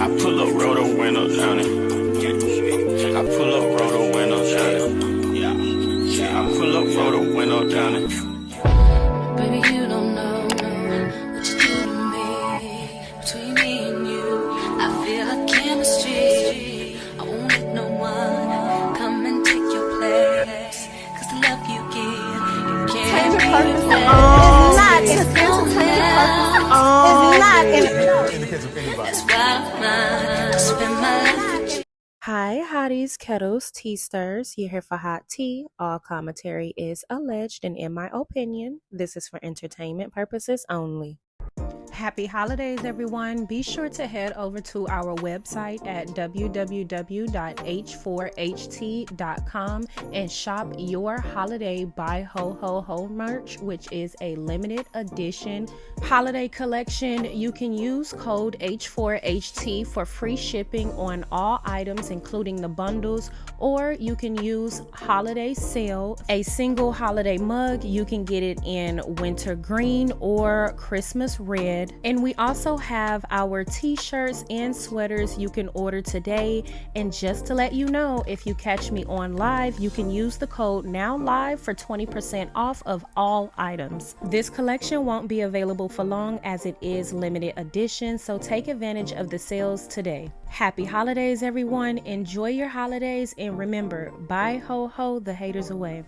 I pull up, roll the windows down it. I pull up, roll the windows down it. I pull up, roll the window down it. Baby, you don't know what you do to me. Between me and you, I feel like chemistry. I won't let no one come and take your place. Cause the love you give, you can't replace. It's not in the case of anybody. That's why I spend my life with you. Hi, hotties, kettles, tea stirs. You're here for hot tea. All commentary is alleged, and in my opinion, this is for entertainment purposes only. Happy holidays, everyone. Be sure to head over to our website at www.h4ht.com and shop your holiday Buy Ho Ho Ho merch, which is a limited edition holiday collection. You can use code H4HT for free shipping on all items, including the bundles, or you can use holiday sale, a single holiday mug. You can get it in winter green or Christmas red. And we also have our t-shirts and sweaters you can order today. And just to let you know, if you catch me on live, you can use the code NOWLIVE for 20% off of all items. This collection won't be available for long as it is limited edition, so take advantage of the sales today. Happy holidays, everyone. Enjoy your holidays, and remember, bye ho ho the haters away.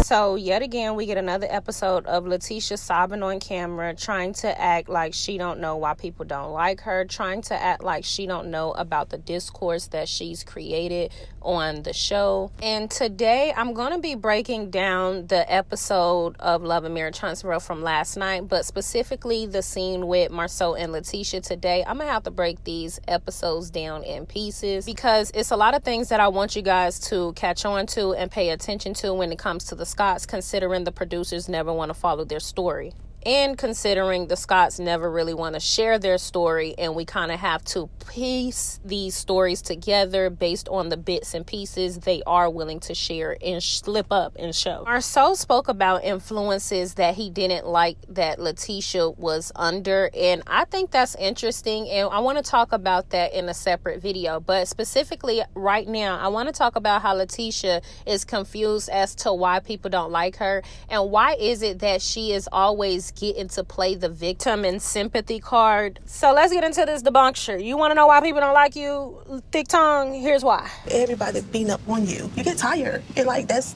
So yet again, we get another episode of Leticia sobbing on camera, trying to act like she don't know why people don't like her, trying to act like she don't know about the discourse that she's created on the show. And today I'm going to be breaking down the episode of Love and Marriage Huntsville from last night, but specifically the scene with Marceau and Latisha today. I'm going to have to break these episodes down in pieces because it's a lot of things that I want you guys to catch on to and pay attention to when it comes to the Scots, considering the producers never want to follow their story. And considering the Scots never really want to share their story, and we kind of have to piece these stories together based on the bits and pieces they are willing to share and slip up and show. Marceau spoke about influences that he didn't like that Latisha was under, and I think that's interesting, and I want to talk about that in a separate video. But specifically right now, I want to talk about how Latisha is confused as to why people don't like her, and why is it that she is always getting to play the victim and sympathy card. So let's get into this debunker. You want to know why people don't like you, thick tongue? Here's why. Everybody beating up on you. You get tired. And like that's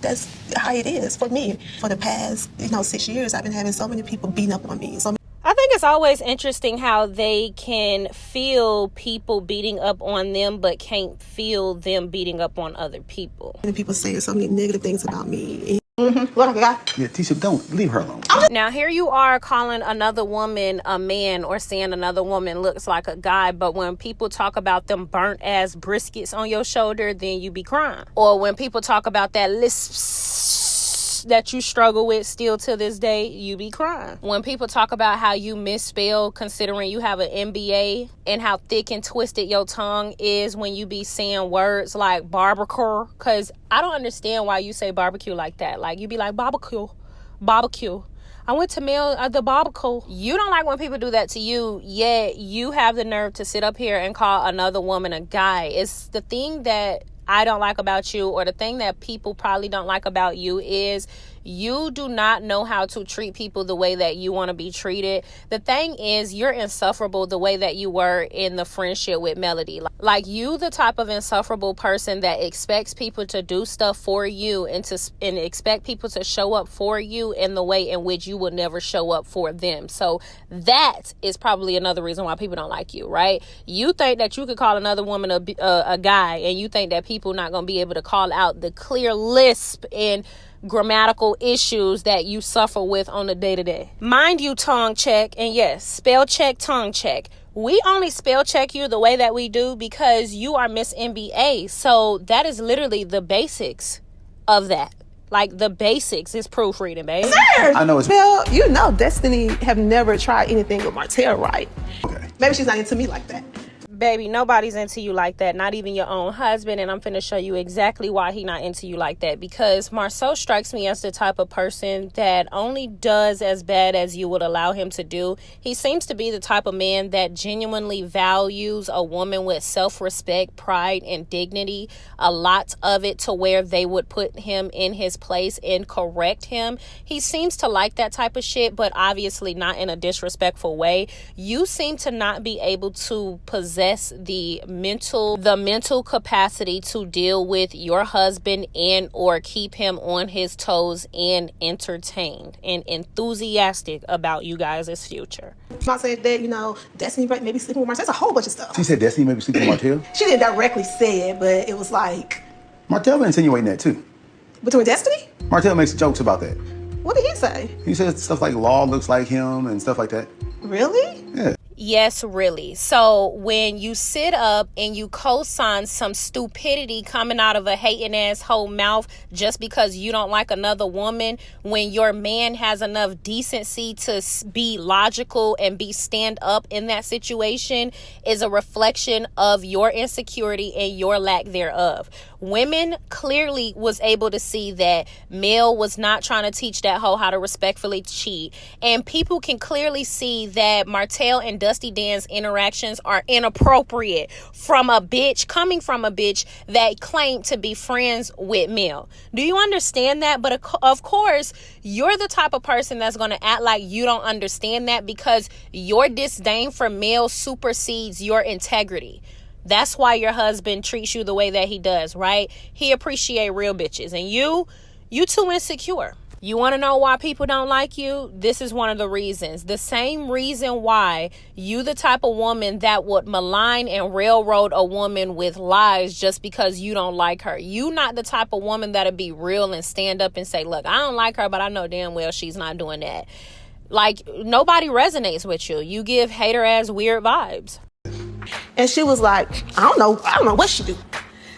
how it is for me. For the past 6 years, I've been having so many people beating up on me. I think it's always interesting how they can feel people beating up on them, but can't feel them beating up on other people. And people saying so many negative things about me. What I got? Yeah, Tisha, don't leave her alone. Now, here you are calling another woman a man or saying another woman looks like a guy, but when people talk about them burnt ass briskets on your shoulder, then you be crying. Or when people talk about that lisp that you struggle with still to this day, you be crying. When people talk about how you misspell considering you have an MBA, and how thick and twisted your tongue is when you be saying words like barbecue, because I don't understand why you say barbecue like that. Like, you be like barbecue. I went to mail the barbecue. You don't like when people do that to you, yet you have the nerve to sit up here and call another woman a guy. It's the thing that I don't like about you, or the thing that people probably don't like about you, is you do not know how to treat people the way that you want to be treated. The thing is, you're insufferable the way that you were in the friendship with Melody. Like, you the type of insufferable person that expects people to do stuff for you and expect people to show up for you in the way in which you would never show up for them. So that is probably another reason why people don't like you, right? You think that you could call another woman a guy, and you think that people not going to be able to call out the clear lisp and grammatical issues that you suffer with on a day-to-day. Mind you, tongue check, and yes, spell check, tongue check. We only spell check you the way that we do because you are Miss NBA. So that is literally the basics of that. Like, the basics is proofreading, baby. I know it's... Well, you know, Destiny have never tried anything with Martell, right? Okay. Maybe she's not into me like that. Baby, nobody's into you like that, not even your own husband, and I'm finna show you exactly why he not into you like that. Because Marceau strikes me as the type of person that only does as bad as you would allow him to do. He seems to be the type of man that genuinely values a woman with self-respect, pride, and dignity, a lot of it, to where they would put him in his place and correct him. He seems to like that type of shit, but obviously not in a disrespectful way. You seem to not be able to possess the mental capacity to deal with your husband and or keep him on his toes and entertained and enthusiastic about you guys' future. I'm not saying that, you know, Destiny maybe sleeping with Martell. That's a whole bunch of stuff. She said Destiny maybe sleeping with Martell? She didn't directly say it, but it was like... Martell been insinuating that too. Between Destiny? Martell makes jokes about that. What did he say? He says stuff like Law looks like him and stuff like that. Really? Yeah. Yes, really. So when you sit up and you co-sign some stupidity coming out of a hating asshole mouth just because you don't like another woman, when your man has enough decency to be logical and be stand up in that situation, is a reflection of your insecurity and your lack thereof. Women clearly was able to see that Mel was not trying to teach that hoe how to respectfully cheat. And people can clearly see that Martell and Dusty Dan's interactions are inappropriate coming from a bitch that claimed to be friends with Mel. Do you understand that? But of course, you're the type of person that's going to act like you don't understand that because your disdain for Mel supersedes your integrity. That's why your husband treats you the way that he does, right? He appreciate real bitches. And you too insecure. You want to know why people don't like you? This is one of the reasons. The same reason why you the type of woman that would malign and railroad a woman with lies just because you don't like her. You not the type of woman that'll be real and stand up and say, look, I don't like her, but I know damn well she's not doing that. Like, nobody resonates with you. You give hater ass weird vibes. And she was like, I don't know what she do.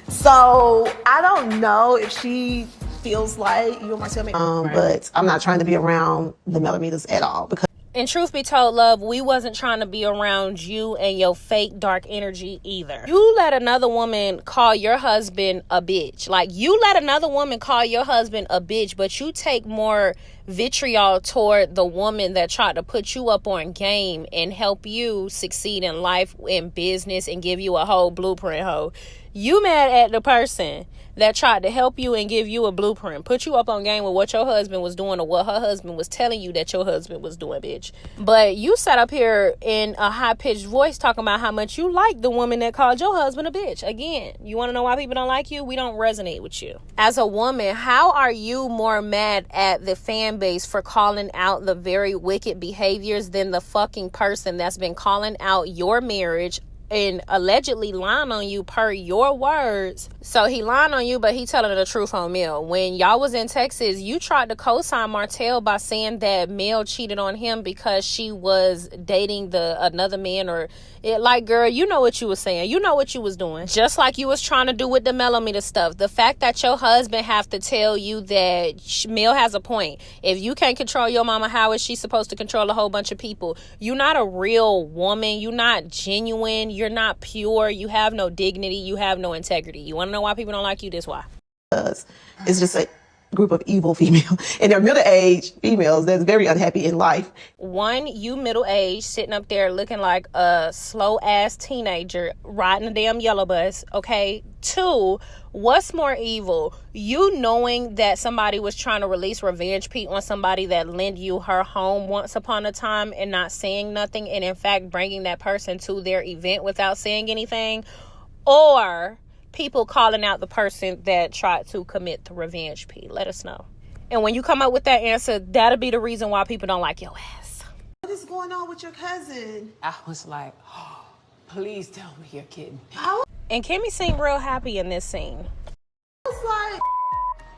So I don't know if she feels like you and Martell but I'm not trying to be around the millimeters at all. Because and truth be told, love, we wasn't trying to be around you and your fake dark energy either. You let another woman call your husband a bitch. Like, you let another woman call your husband a bitch, but you take more vitriol toward the woman that tried to put you up on game and help you succeed in life, in business, and give you a whole blueprint, hoe. You mad at the person that tried to help you and give you a blueprint, put you up on game with what your husband was doing or what her husband was telling you that your husband was doing, bitch. But you sat up here in a high-pitched voice talking about how much you like the woman that called your husband a bitch. Again, you want to know why people don't like you? We don't resonate with you. As a woman, how are you more mad at the fan base for calling out the very wicked behaviors than the fucking person that's been calling out your marriage and allegedly lying on you per your words? So he lying on you, but he telling the truth on Mel. When y'all was in Texas, you tried to co-sign Martell by saying that Mel cheated on him because she was dating another man, or it, like, girl, you know what you was saying. You know what you was doing. Just like you was trying to do with the millimeter stuff. The fact that your husband have to tell you that Mel has a point. If you can't control your mama, how is she supposed to control a whole bunch of people? You're not a real woman. You're not genuine. You're not pure. You have no dignity. You have no integrity. You want to know why people don't like you? This why. It's just a group of evil females, and they're middle-aged females that's very unhappy in life. One, you middle-aged, sitting up there looking like a slow-ass teenager riding a damn yellow bus, okay? Two, what's more evil? You knowing that somebody was trying to release revenge Pete on somebody that lent you her home once upon a time and not saying nothing, and in fact bringing that person to their event without saying anything, or people calling out the person that tried to commit the revenge Pete. Let us know. And when you come up with that answer, that'll be the reason why people don't like your ass. What is going on with your cousin? I was like, oh, please tell me you're kidding. And Kimmy seemed real happy in this scene. I was like,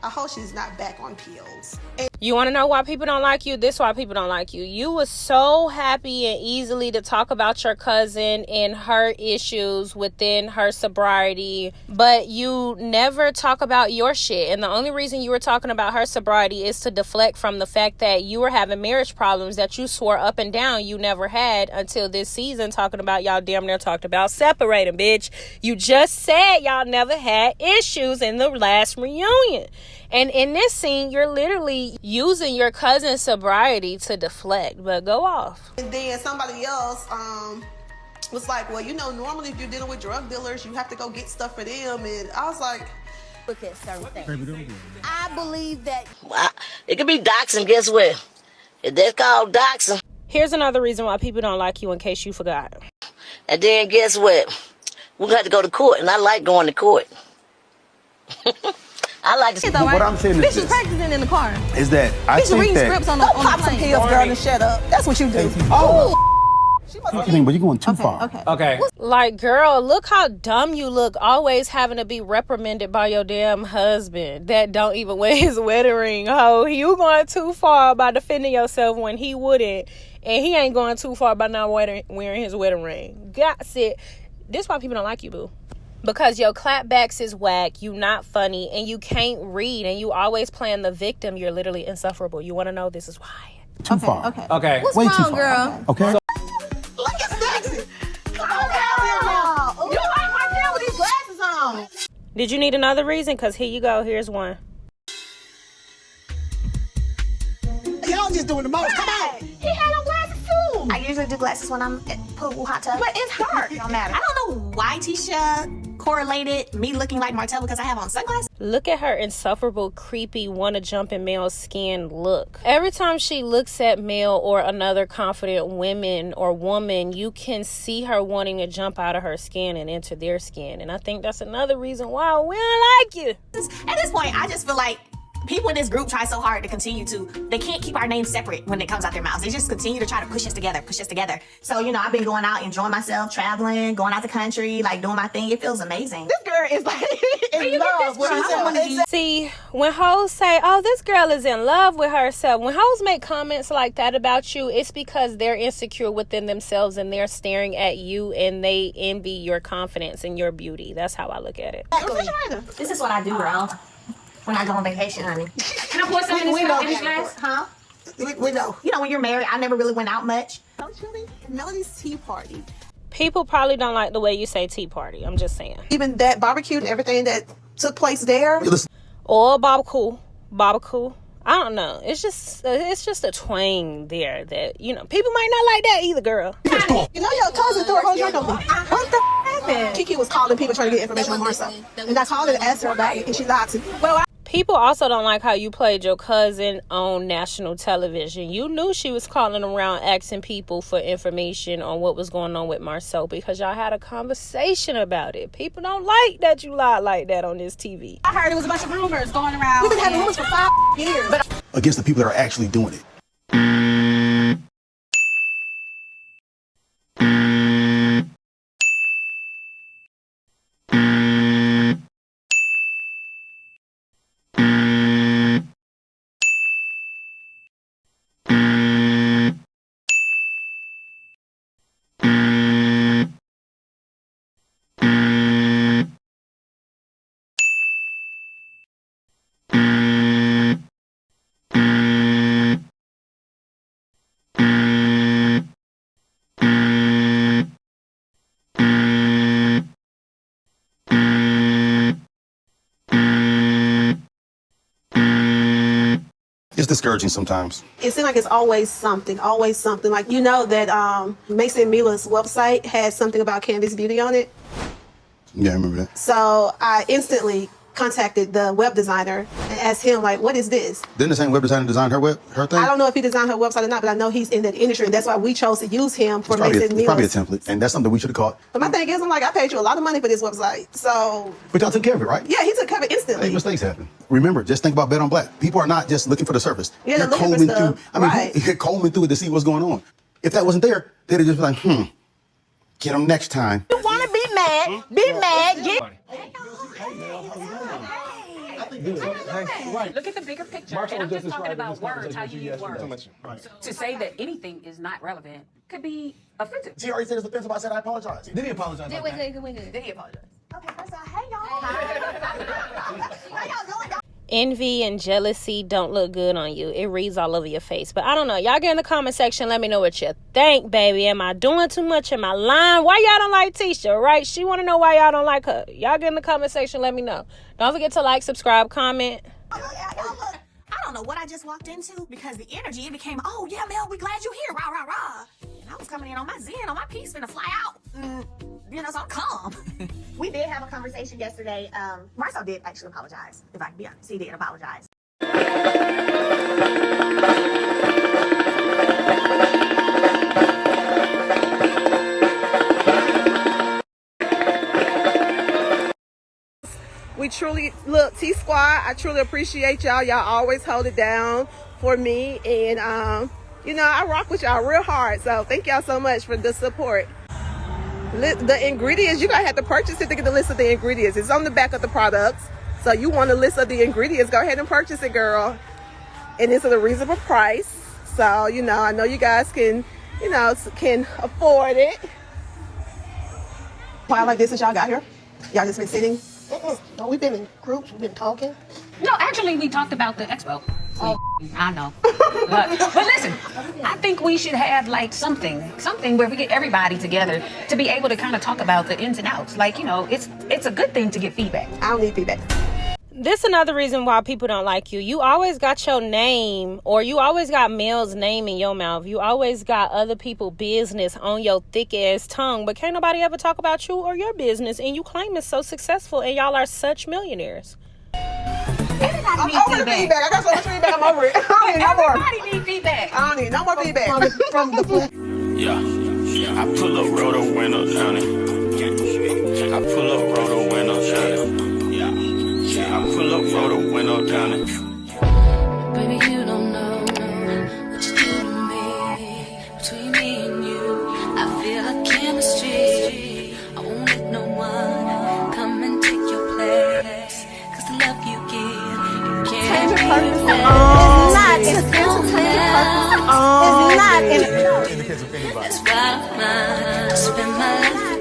I hope she's not back on pills. You want to know why people don't like you? This is why people don't like you. You were so happy and easily to talk about your cousin and her issues within her sobriety, but you never talk about your shit. And the only reason you were talking about her sobriety is to deflect from the fact that you were having marriage problems that you swore up and down you never had until this season, talking about y'all damn near talked about separating, bitch. You just said y'all never had issues in the last reunion. And in this scene, you're literally using your cousin's sobriety to deflect, but go off. And then somebody else was like, well, you know, normally if you're dealing with drug dealers, you have to go get stuff for them. And I was like, look at certain things. I believe that it could be doxing. Guess what? If that's called doxing. Here's another reason why people don't like you, in case you forgot. And then guess what? We're going to have to go to court, and I like going to court. I like to. What I'm saying is Bitch is practicing in the car. is that I Bitch think reading that. scripts on the pop some plane. pills, girl, and shut up. That's what you do. Oh, I mean, but you're going too far. Okay. Like, girl, look how dumb you look, always having to be reprimanded by your damn husband that don't even wear his wedding ring. Ho, you going too far by defending yourself when he wouldn't, and he ain't going too far by not wearing his wedding ring. Got it. This is why people don't like you, boo. Because your clapbacks is whack, you not funny, and you can't read, and you always playing the victim. You're literally insufferable. You want to know? This is why. Too far. Okay. What's Way wrong, too far. girl? Okay. Look at sexy. Come on, you like my girl with these glasses on. Did you need another reason? Because here you go. Here's one. Y'all just doing the most. Come on. He had on glasses too. I usually do glasses when I'm at pool hot tub. But it's dark. It don't matter. I don't know why Tisha correlated me looking like Martell because I have on sunglasses. Look at her insufferable, creepy, wanna jump in male skin look. Every time she looks at male or another confident women or woman, you can see her wanting to jump out of her skin and into their skin. And I think that's another reason why we don't like you. At this point, I just feel like people in this group try so hard to continue to, they can't keep our names separate when it comes out their mouths. They just continue to try to push us together. So, you know, I've been going out, enjoying myself, traveling, going out the country, like doing my thing. It feels amazing. This girl is like in love with herself. See, when hoes say, oh, this girl is in love with herself, when hoes make comments like that about you, it's because they're insecure within themselves and they're staring at you and they envy your confidence and your beauty. That's how I look at it. This is what I do, girl. When I go on vacation, honey. Can I pour some in this glass? Huh? We know. You know, when you're married, I never really went out much. Melody's tea party. People probably don't like the way you say tea party. I'm just saying. Even that barbecue and everything that took place there. Or barbecue. I don't know. It's just a twang there that, you know, people might not like that either, girl. You know your cousin threw a whole drink on me. What the happened? Kiki was calling people trying to get information on Marcel. And I called her and asked her about it, and she lied to me. Well, People also don't like how you played your cousin on national television. You knew she was calling around asking people for information on what was going on with Marcel because y'all had a conversation about it. People don't like that you lied like that on this TV. I heard it was a bunch of rumors going around. we've been having rumors for 5 years. But Against the people that are actually doing it. It's discouraging sometimes. it seems like it's always something. Like, you know that Mason Mila's website has something about Candice Beauty on it. Yeah, I remember that. So I instantly contacted the web designer and asked him, like, what is this? Didn't the same web designer design her thing? I don't know if he designed her website or not, but I know he's in that industry, and that's why we chose to use him for Mason It's probably a Mila's. template, and that's something we should have caught. But my thing is, I'm like, I paid you a lot of money for this website. So, But y'all took care of it, right? yeah, he took care of it instantly. Hey, mistakes happen. Remember, just think about Bet on Black. People are not just looking for the surface. Yeah, they're they're looking for combing stuff. through. I mean, Right. you're combing through it to see what's going on. If that wasn't there, they'd have just been like, get them next time. You want to be mad, get... Look at the bigger picture. And I'm just talking about words, how you use words. To say that anything is not relevant could be offensive. She already said it's offensive. I said I apologize. Did he apologize? Did he apologize? Okay, first of all, hey y'all. How y'all doing? Envy and jealousy don't look good on you. It reads all over your face. But I don't know. Y'all get in the comment section. Let me know what you think, baby. Am I doing too much? Am I lying? Why y'all don't like Tisha, right? She want to know why y'all don't like her. Y'all get in the comment section. Let me know. Don't forget to like, subscribe, comment. I don't know what I just walked into because the energy, it became, oh yeah, Mel, we glad you here, rah, rah, rah. And I was coming in on my zen, on my piece, finna fly out. You know, so I'm calm. We did have a conversation yesterday. Marcel did actually apologize, if I can be honest. He did apologize. We truly, look, T-Squad, I truly appreciate y'all. Y'all always hold it down for me. And, you know, I rock with y'all real hard. So thank y'all so much for the support. The ingredients, you're going to have to purchase it to get the list of the ingredients. It's on the back of the products. So you want a list of the ingredients, go ahead and purchase it, girl. And it's at a reasonable price. So, you know, I know you guys can, you know, can afford it. Why like this since y'all got here? Y'all just been sitting? No, we've been in groups, we've been talking. No, actually, we talked about the expo. I know. But listen, I think we should have like something where we get everybody together to be able to kind of talk about the ins and outs. Like, you know, it's a good thing to get feedback. I don't need feedback. This another reason why people don't like you. You always got your name, or you always got Mel's name in your mouth. You always got other people's business on your thick ass tongue, but can't nobody ever talk about you or your business, and you claim it's so successful, and y'all are such millionaires. Everybody I'm over the feedback. I got so much feedback. I'm over it. I don't need no more. Everybody need feedback. I don't need no more feedback. From the Yeah, I pull up, roll the window down it. I pull up, roll the window down it. I pull up, roll the window down it. Baby, you don't know what you do to me. Between me and you, I feel like chemistry. I won't let no one come and take your place. Cause the love you give, you can't be It's not in That's why I spend my life